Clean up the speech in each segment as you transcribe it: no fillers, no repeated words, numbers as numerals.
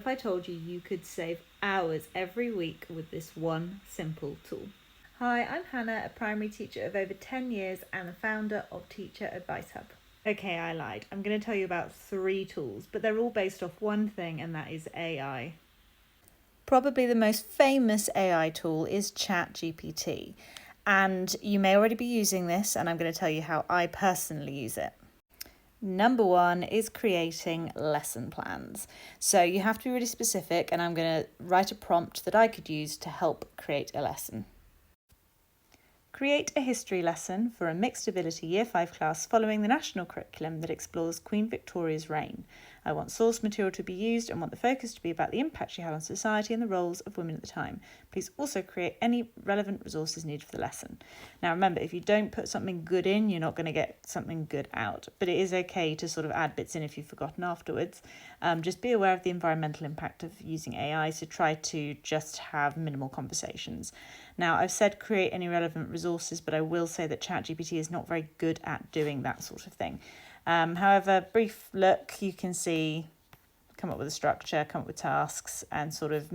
If I told you you could save hours every week with this one simple tool? Hi, I'm Hannah, a primary teacher of over 10 years and the founder of Teacher Advice Hub. Okay, I lied. I'm going to tell you about 3 tools, but they're all based off one thing, and that is AI. Probably the most famous AI tool is Chat GPT, and you may already be using this, and I'm going to tell you how I personally use it. Number 1 is creating lesson plans. So you have to be really specific, and I'm going to write a prompt that I could use to help create a lesson. Create a history lesson for a mixed ability Year 5 class following the national curriculum that explores Queen Victoria's reign. I want source material to be used and want the focus to be about the impact she had on society and the roles of women at the time. Please also create any relevant resources needed for the lesson. Now remember, if you don't put something good in, you're not going to get something good out. But it is okay to sort of add bits in if you've forgotten afterwards. Just be aware of the environmental impact of using AI, so try to just have minimal conversations. Now, I've said create any relevant resources, but I will say that ChatGPT is not very good at doing that sort of thing. However, brief look, you can see, come up with a structure, come up with tasks, and sort of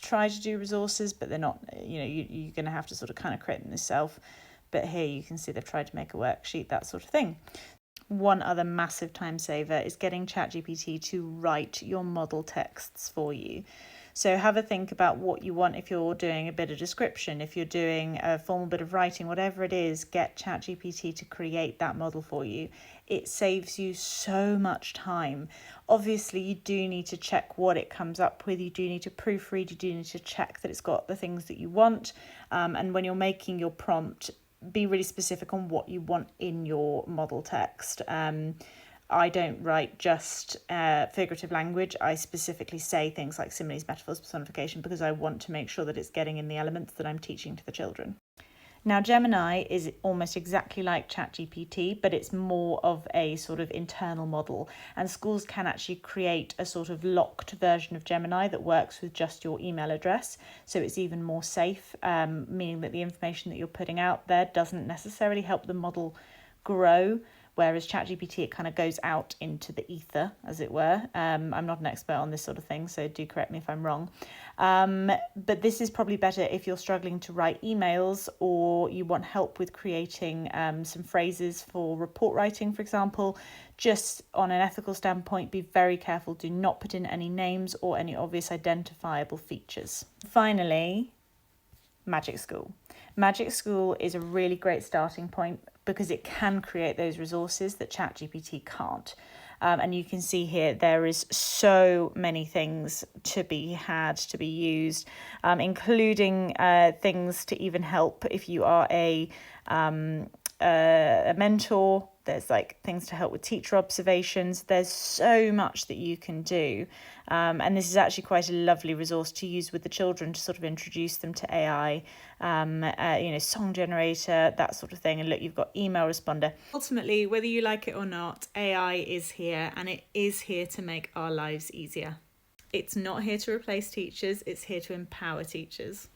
try to do resources, but they're not, you're going to have to sort of kind of create them yourself. But here you can see they've tried to make a worksheet, that sort of thing. One other massive time saver is getting ChatGPT to write your model texts for you. So have a think about what you want if you're doing a bit of description, if you're doing a formal bit of writing, whatever it is, get ChatGPT to create that model for you. It saves you so much time. Obviously, you do need to check what it comes up with. You do need to proofread. You do need to check that it's got the things that you want. And when you're making your prompt, be really specific on what you want in your model text. I don't write just figurative language. I specifically say things like similes, metaphors, personification, because I want to make sure that it's getting in the elements that I'm teaching to the children. Now, Gemini is almost exactly like ChatGPT, but it's more of a sort of internal model. And schools can actually create a sort of locked version of Gemini that works with just your email address. So it's even more safe, meaning that the information that you're putting out there doesn't necessarily help the model grow. Whereas ChatGPT, it kind of goes out into the ether, as it were. I'm not an expert on this sort of thing, so do correct me if I'm wrong. But this is probably better if you're struggling to write emails or you want help with creating some phrases for report writing, for example. Just on an ethical standpoint, be very careful. Do not put in any names or any obvious identifiable features. Finally, Magic School. Magic School is a really great starting point because it can create those resources that ChatGPT can't. And you can see here there is so many things to be used, including things to even help if you are a mentor. There's like things to help with teacher observations. There's so much that you can do. And this is actually quite a lovely resource to use with the children to sort of introduce them to AI, song generator, that sort of thing. And look, you've got email responder. Ultimately, whether you like it or not, AI is here, and it is here to make our lives easier. It's not here to replace teachers. It's here to empower teachers.